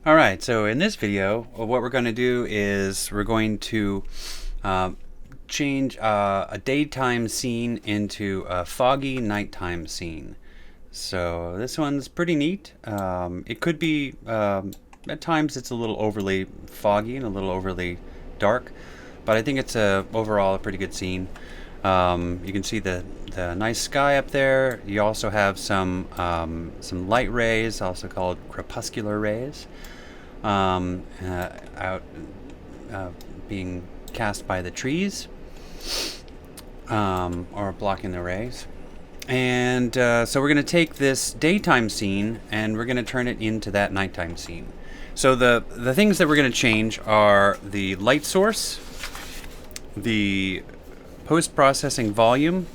Alright, so in this video, what we're going to do is we're going to uh, change a daytime scene into a foggy nighttime scene. So this one's pretty neat. It could be, at times it's a little overly foggy and a little overly dark, but I think it's overall a pretty good scene. You can see the nice sky up there. You also have some light rays, also called crepuscular rays, out being cast by the trees, or blocking the rays. And so we're going to take this daytime scene and we're going to turn it into that nighttime scene. So the things that we're going to change are the light source, the post-processing volume,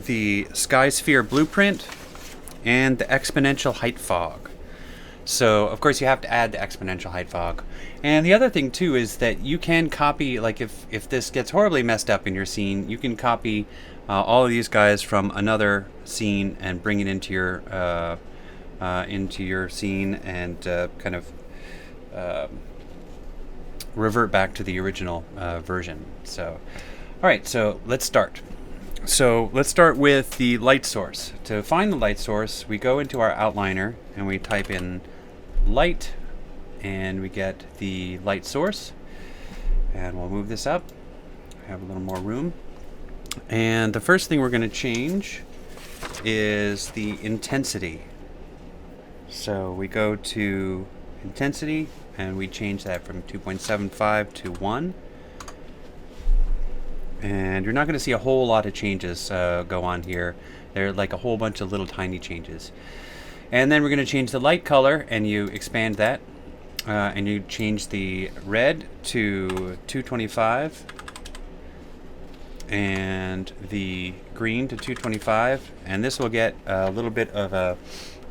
the sky sphere blueprint, and the exponential height fog. So of course you have to add the exponential height fog. And the other thing too is that you can copy, like if this gets horribly messed up in your scene, you can copy all of these guys from another scene and bring it into your scene and kind of revert back to the original version. So, all right, so let's start. So let's start with the light source. To find the light source, we go into our outliner and we type in light, and we get the light source. And we'll move this up, have a little more room. And the first thing we're going to change is the intensity. So we go to intensity and we change that from 2.75 to 1. And you're not going to see a whole lot of changes go on here. They're like a whole bunch of little tiny changes. And then we're going to change the light color, and you expand that. And you change the red to 225 and the green to 225. And this will get a little bit of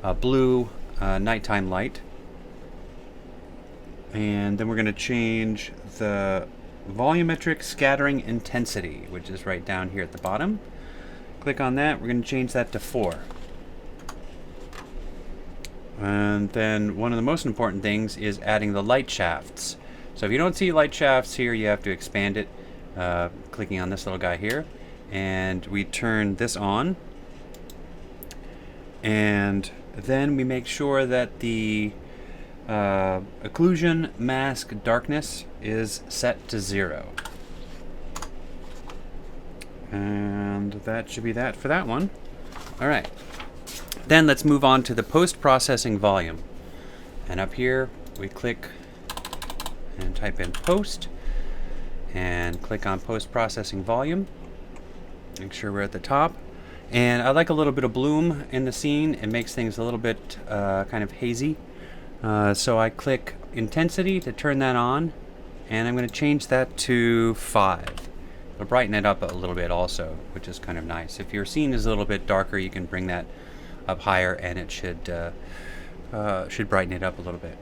a blue nighttime light. And then we're going to change the volumetric scattering intensity, which is right down here at the bottom. Click on that. We're going to change that to 4. And then one of the most important things is adding the light shafts. So if you don't see light shafts here, you have to expand it, clicking on this little guy here. And we turn this on. And then we make sure that the occlusion mask darkness is set to 0. And that should be that for that one. All right. Then let's move on to the post-processing volume. And up here, we click and type in post and click on post-processing volume. Make sure we're at the top. And I like a little bit of bloom in the scene. It makes things a little bit kind of hazy. So I click intensity to turn that on, and I'm going to change that to 5. It'll brighten it up a little bit also, which is kind of nice. If your scene is a little bit darker, you can bring that up higher, and it should brighten it up a little bit.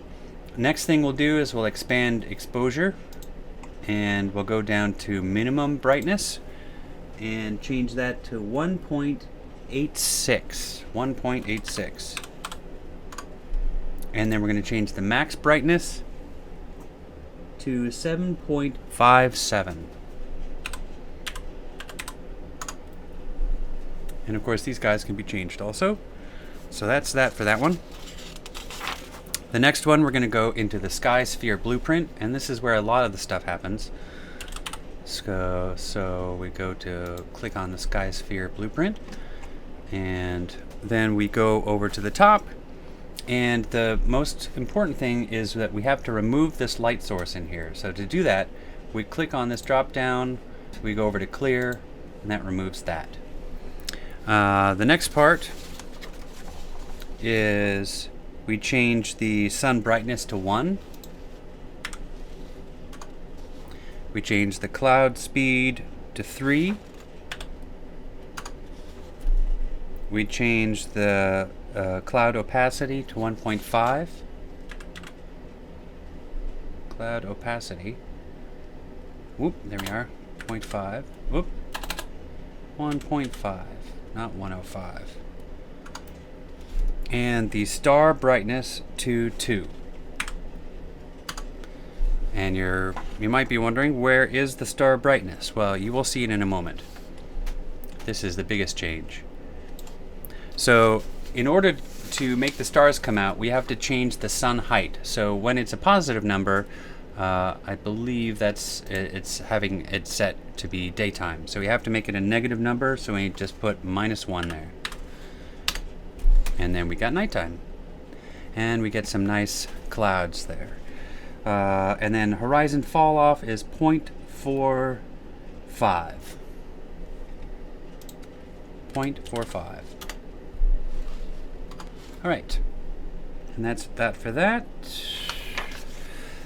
Next thing we'll do is we'll expand exposure, and we'll go down to minimum brightness and change that to 1.86. 1.86. And then we're going to change the max brightness to 7.57. And of course these guys can be changed also. So that's that for that one. The next one, we're going to go into the sky sphere blueprint, and this is where a lot of the stuff happens. So we go to click on the sky sphere blueprint, and then we go over to the top. And the most important thing is that we have to remove this light source in here. So to do that, we click on this drop down, we go over to clear, and that removes that. The next part is we change the sun brightness to 1. We change the cloud speed to 3. We change the cloud opacity to 1.5. Cloud opacity. Whoop, there we are. 0.5. Whoop. 1.5, not 105. and the star brightness to 2. And you might be wondering, where is the star brightness? Well, you will see it in a moment. This is the biggest change. So in order to make the stars come out, we have to change the sun height. So when it's a positive number, I believe it's having it set to be daytime. So we have to make it a negative number, so we just put -1 there. And then we got nighttime. And we get some nice clouds there. And then horizon fall off is 0.45. 0.45. All right. And that's that for that.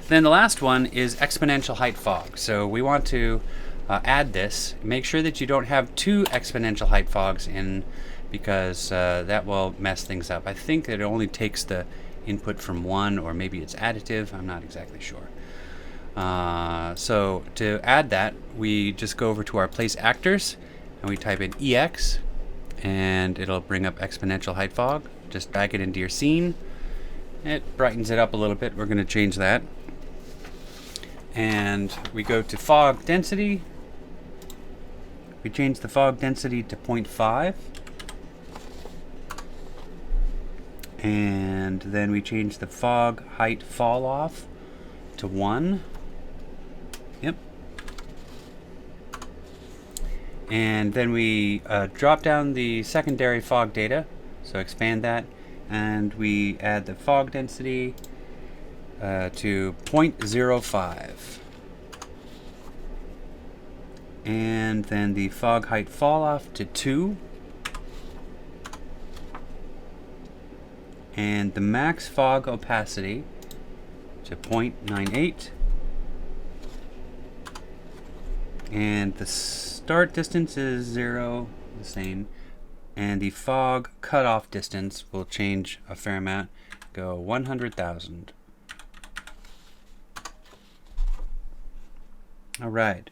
Then the last one is exponential height fog. So we want to add this. Make sure that you don't have 2 exponential height fogs in, because that will mess things up. I think it only takes the input from 1, or maybe it's additive. I'm not exactly sure. So to add that, we just go over to our place actors and we type in EX, and it'll bring up exponential height fog. Just drag it into your scene. It brightens it up a little bit. We're going to change that. And we go to fog density. We change the fog density to 0.5. And then we change the fog height fall off to 1. Yep. And then we drop down the secondary fog data. So expand that. And we add the fog density to 0.05. And then the fog height fall off to 2. And the max fog opacity to 0.98. And the start distance is 0, the same. And the fog cutoff distance will change a fair amount, go 100,000. All right.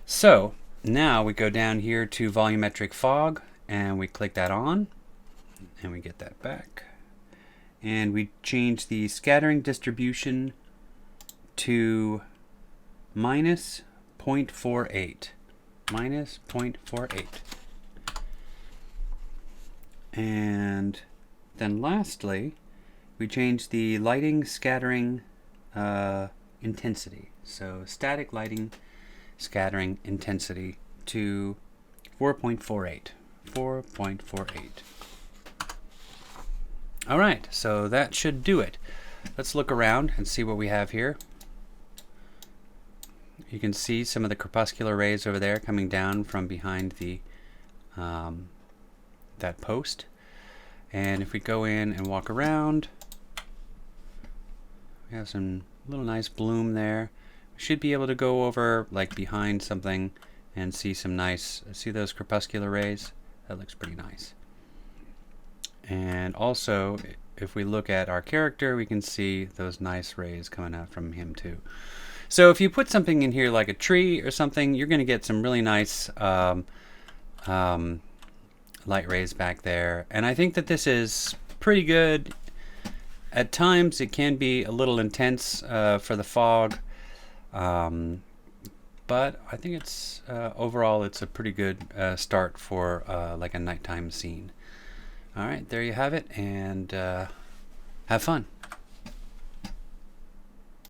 So now we go down here to volumetric fog, and we click that on, and we get that back. And we change the scattering distribution to minus 0.48. Minus 0.48. And then lastly, we change the lighting scattering intensity. So static lighting scattering intensity to 4.48. 4.48. All right, so that should do it. Let's look around and see what we have here. You can see some of the crepuscular rays over there coming down from behind the that post. And if we go in and walk around, we have some little nice bloom there. We should be able to go over like behind something and see some nice, see those crepuscular rays? That looks pretty nice. And also, if we look at our character, we can see those nice rays coming out from him too. So if you put something in here like a tree or something, you're going to get some really nice light rays back there. And I think that this is pretty good. At times it can be a little intense for the fog, but I think it's overall it's a pretty good start for like a nighttime scene. All right, there you have it, and have fun.